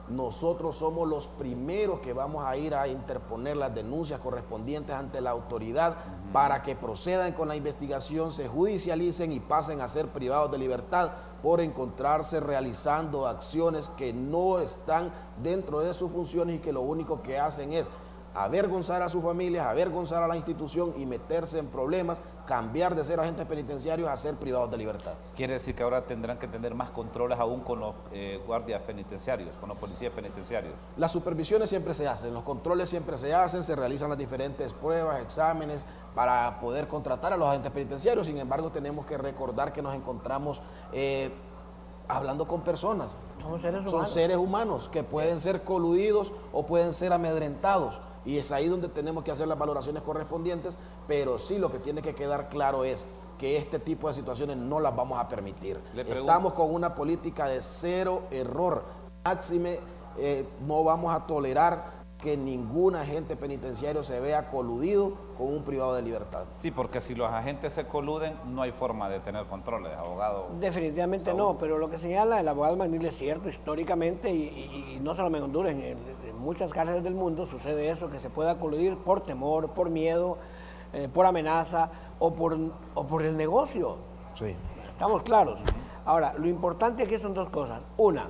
Nosotros somos los primeros que vamos a ir a interponer las denuncias correspondientes ante la autoridad para que procedan con la investigación, se judicialicen y pasen a ser privados de libertad por encontrarse realizando acciones que no están dentro de sus funciones y que lo único que hacen es avergonzar a sus familias, avergonzar a la institución y meterse en problemas, cambiar de ser agentes penitenciarios a ser privados de libertad. Quiere decir que ahora tendrán que tener más controles aún con los guardias penitenciarios, con los policías penitenciarios. Las supervisiones siempre se hacen, los controles siempre se hacen, se realizan las diferentes pruebas, exámenes para poder contratar a los agentes penitenciarios. Sin embargo, tenemos que recordar que nos encontramos hablando con personas. Son seres humanos que pueden ser coludidos o pueden ser amedrentados. Y es ahí donde tenemos que hacer las valoraciones correspondientes, pero sí lo que tiene que quedar claro es que este tipo de situaciones no las vamos a permitir. Estamos con una política de cero error. Máxime, no vamos a tolerar que ningún agente penitenciario se vea coludido con un privado de libertad. Sí, porque si los agentes se coluden, no hay forma de tener controles, abogado. Definitivamente Saúl. No, pero lo que señala el abogado McNeil es cierto, históricamente, y no solo en Honduras, en muchas cárceles del mundo sucede eso, que se pueda coludir por temor, por miedo, por amenaza o por el negocio. Sí. Estamos claros. Ahora, lo importante aquí son dos cosas. Una,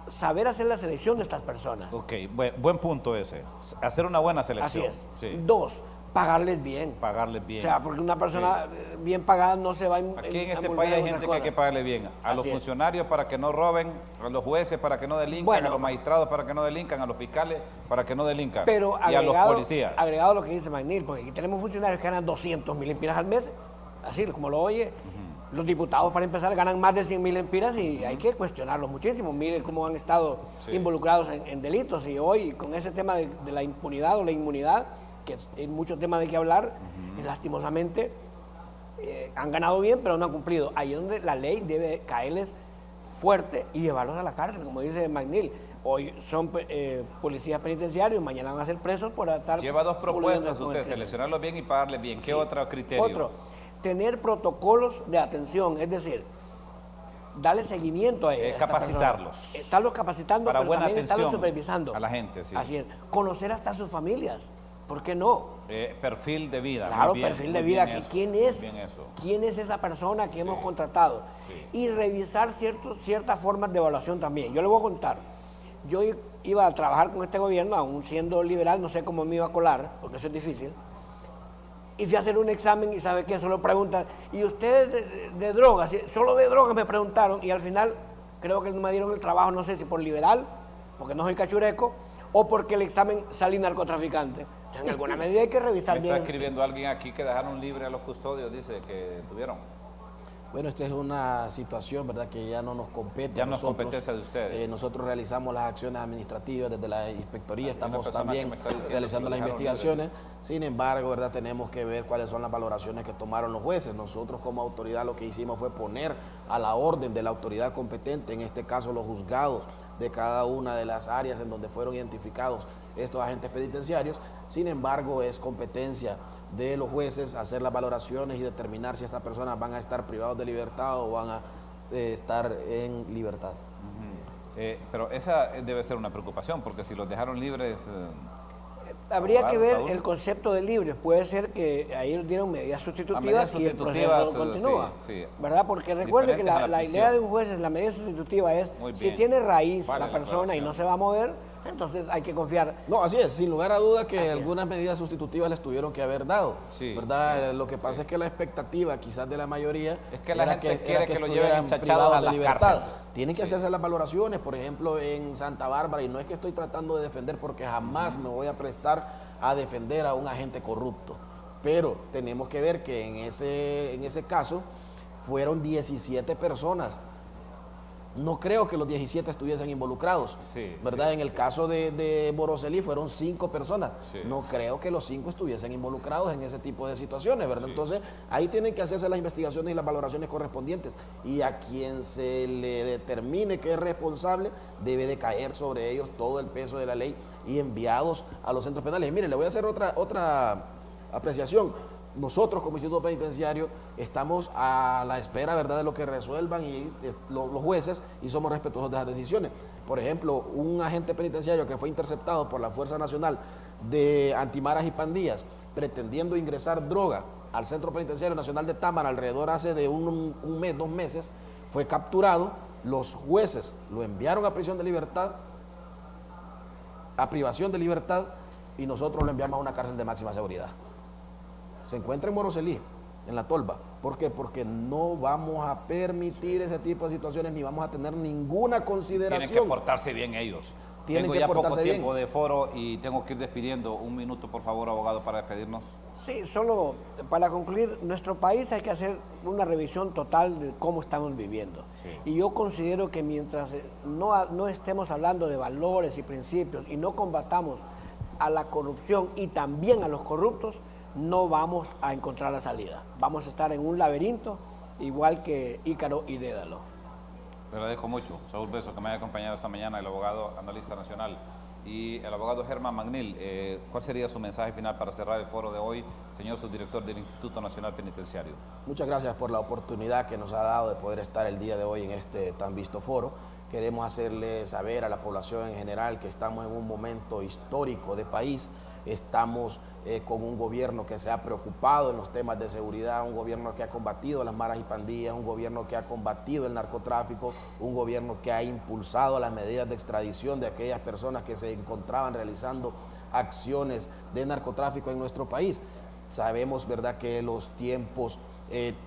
saber hacer la selección de estas personas. Ok, buen punto ese. Hacer una buena selección. Así es. Sí. Dos, pagarles bien. Pagarles bien. O sea, porque una persona bien pagada no se va a Aquí en este país hay gente que hay que pagarle bien. A los funcionarios para que no roben, a los jueces para que no delincan, a los magistrados para que no delincan, a los fiscales para que no delincan. Pero y a los policías. Agregado a lo que dice McNeil, porque aquí tenemos funcionarios que ganan 200,000 lempiras al mes, así como lo oye. Los diputados, para empezar, ganan más de 100,000 lempiras y hay que cuestionarlos muchísimo. Miren cómo han estado involucrados en delitos. Y hoy, con ese tema de la impunidad o la inmunidad, que hay mucho tema de qué hablar, lastimosamente, han ganado bien, pero no han cumplido. Ahí es donde la ley debe caerles fuerte y llevarlos a la cárcel, como dice McNeil. Hoy son policías penitenciarios, mañana van a ser presos por estar... Lleva dos propuestas usted, seleccionarlos bien y pagarles bien. ¿Qué otro criterio? Otro, tener protocolos de atención, es decir, darle seguimiento a esta capacitarlos. persona. Estarlos capacitando, para pero buena también estarlos atención supervisando. a la gente, sí. Así es. Conocer hasta sus familias. ¿Por qué no? Perfil de vida. Claro, muy bien, perfil de muy vida. bien eso, ¿Quién muy es? bien eso. ¿Quién es esa persona que hemos contratado? Y revisar ciertas formas de evaluación también. Yo le voy a contar. Yo iba a trabajar con este gobierno, aún siendo liberal, no sé cómo me iba a colar, porque eso es difícil. Y fui a hacer un examen y ¿sabe qué? Solo preguntan, ¿y ustedes de drogas? Solo de drogas me preguntaron y al final creo que no me dieron el trabajo, no sé si por liberal, porque no soy cachureco, o porque el examen salí narcotraficante. En alguna medida hay que revisar Me bien. está escribiendo alguien aquí que dejaron libre a los custodios, dice que tuvieron. Bueno, esta es una situación, ¿verdad?, que ya no nos compete. Ya no es competencia de ustedes. Nosotros realizamos las acciones administrativas desde la inspectoría, estamos persona también que me está diciendo realizando que las lo dejaron investigaciones. Sin embargo, ¿verdad?, tenemos que ver cuáles son las valoraciones que tomaron los jueces. Nosotros como autoridad lo que hicimos fue poner a la orden de la autoridad competente, en este caso los juzgados de cada una de las áreas en donde fueron identificados estos agentes penitenciarios. Sin embargo, es competencia de los jueces hacer las valoraciones y determinar si estas personas van a estar privados de libertad o van a estar en libertad. Pero esa debe ser una preocupación, porque si los dejaron libres... Habría que ver el concepto de libres. Puede ser que ahí dieron medidas sustitutivas y el proceso continúa. Sí. ¿Verdad? Porque recuerde que la idea de un juez es la medida sustitutiva es si tiene raíz la persona y no se va a mover, entonces hay que confiar. No, así es, sin lugar a duda que algunas medidas sustitutivas les tuvieron que haber dado, ¿verdad? Lo que pasa es que la expectativa quizás de la mayoría es que la gente era quiere que lo lleven enchachados a de las libertad. cárceles. Tienen que hacerse las valoraciones, por ejemplo, en Santa Bárbara, y no es que estoy tratando de defender porque jamás me voy a prestar a defender a un agente corrupto, pero tenemos que ver que en ese caso fueron 17 personas. No creo que los 17 estuviesen involucrados, ¿verdad? En el caso de Boroselí fueron 5 personas. No creo que los 5 estuviesen involucrados en ese tipo de situaciones, ¿verdad? Entonces, ahí tienen que hacerse las investigaciones y las valoraciones correspondientes. Y a quien se le determine que es responsable, debe de caer sobre ellos todo el peso de la ley y enviados a los centros penales. Y miren, le voy a hacer otra apreciación. Nosotros como Instituto Penitenciario estamos a la espera, ¿verdad?, de lo que resuelvan los jueces, y somos respetuosos de las decisiones. Por ejemplo, un agente penitenciario que fue interceptado por la Fuerza Nacional de Antimaras y Pandillas pretendiendo ingresar droga al Centro Penitenciario Nacional de Támara alrededor hace de un mes, 2 meses, fue capturado. Los jueces lo enviaron a prisión de libertad, a privación de libertad, y nosotros lo enviamos a una cárcel de máxima seguridad. Se encuentra en Boroselí, en La Tolva. ¿Por qué? Porque no vamos a permitir ese tipo de situaciones ni vamos a tener ninguna consideración. Tienen que portarse bien ellos. Tengo ya poco tiempo de foro y tengo que ir despidiendo. Un minuto, por favor, abogado, para despedirnos. Sí, solo para concluir, nuestro país hay que hacer una revisión total de cómo estamos viviendo. Y yo considero que mientras no estemos hablando de valores y principios y no combatamos a la corrupción y también a los corruptos, no vamos a encontrar la salida. Vamos a estar en un laberinto igual que Ícaro y Dédalo. Le agradezco mucho, Saúl Beso, que me haya acompañado esta mañana, el abogado analista nacional, y el abogado Germán Magnil. ¿Cuál sería su mensaje final para cerrar el foro de hoy, señor subdirector del Instituto Nacional Penitenciario? Muchas gracias por la oportunidad que nos ha dado de poder estar el día de hoy en este tan visto foro. Queremos hacerle saber a la población en general que estamos en un momento histórico de país. Estamos con un gobierno que se ha preocupado en los temas de seguridad, un gobierno que ha combatido las maras y pandillas, un gobierno que ha combatido el narcotráfico, un gobierno que ha impulsado las medidas de extradición de aquellas personas que se encontraban realizando acciones de narcotráfico en nuestro país. Sabemos, ¿verdad?, que los tiempos,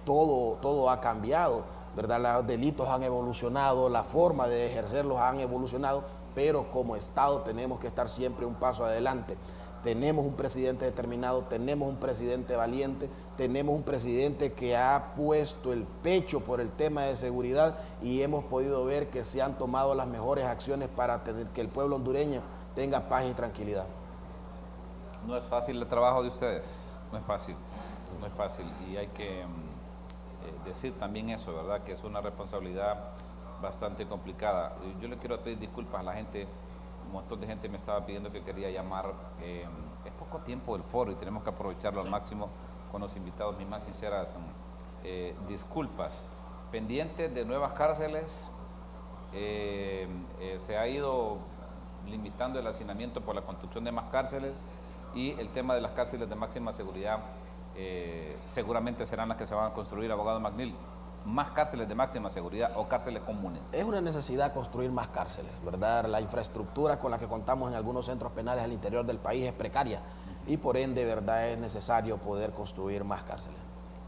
todo ha cambiado, ¿verdad? Los delitos han evolucionado, la forma de ejercerlos han evolucionado, pero como Estado tenemos que estar siempre un paso adelante. Tenemos un presidente determinado, tenemos un presidente valiente, tenemos un presidente que ha puesto el pecho por el tema de seguridad y hemos podido ver que se han tomado las mejores acciones para que el pueblo hondureño tenga paz y tranquilidad. No es fácil el trabajo de ustedes, no es fácil, no es fácil, y hay que decir también eso, ¿verdad?, que es una responsabilidad bastante complicada. Yo le quiero pedir disculpas a la gente. Un montón de gente me estaba pidiendo que quería llamar. Es poco tiempo el foro y tenemos que aprovecharlo al máximo con los invitados. Mis más sinceras disculpas. pendientes de nuevas cárceles. Se ha ido limitando el hacinamiento por la construcción de más cárceles, y el tema de las cárceles de máxima seguridad seguramente serán las que se van a construir, abogado McNeil. Más cárceles de máxima seguridad o cárceles comunes. Es una necesidad construir más cárceles, ¿verdad? La infraestructura con la que contamos en algunos centros penales al interior del país es precaria y por ende, ¿verdad?, es necesario poder construir más cárceles.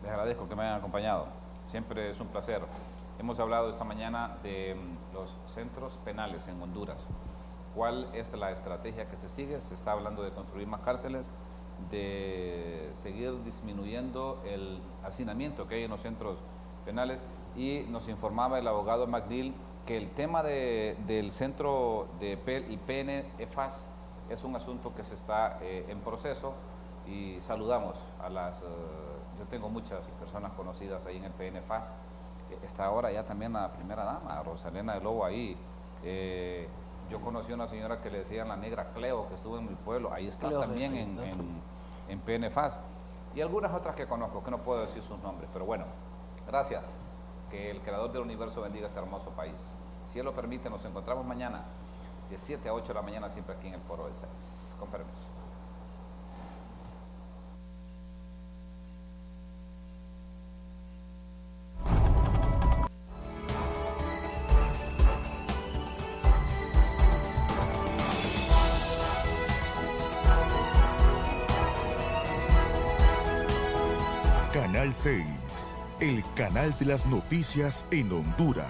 Les agradezco que me hayan acompañado. Siempre es un placer. Hemos hablado esta mañana de los centros penales en Honduras. ¿Cuál es la estrategia que se sigue? Se está hablando de construir más cárceles, de seguir disminuyendo el hacinamiento que hay en los centros penales, y nos informaba el abogado McNeil que el tema del centro de PEL y PNFAS es un asunto que se está en proceso, y saludamos a yo tengo muchas personas conocidas ahí en el PNFAS. Está ahora ya también la primera dama, Rosalena de Lobo, ahí. Yo conocí a una señora que le decían la negra Cleo, que estuvo en mi pueblo, ahí está Cleo, también ahí está. en PNFAS, y algunas otras que conozco, que no puedo decir sus nombres, pero bueno, gracias. Que el Creador del Universo bendiga este hermoso país. Si Él lo permite, nos encontramos mañana de 7 a 8 de la mañana, siempre aquí en el Foro del CES. Con permiso. Canal 6, el canal de las noticias en Honduras.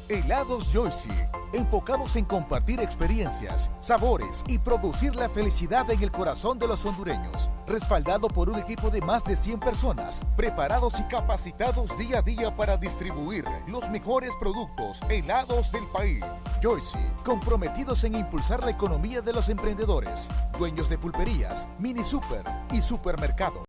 Helados Joyce, enfocados en compartir experiencias, sabores y producir la felicidad en el corazón de los hondureños. Respaldado por un equipo de más de 100 personas, preparados y capacitados día a día para distribuir los mejores productos helados del país. Joyce, comprometidos en impulsar la economía de los emprendedores, dueños de pulperías, mini super y supermercados.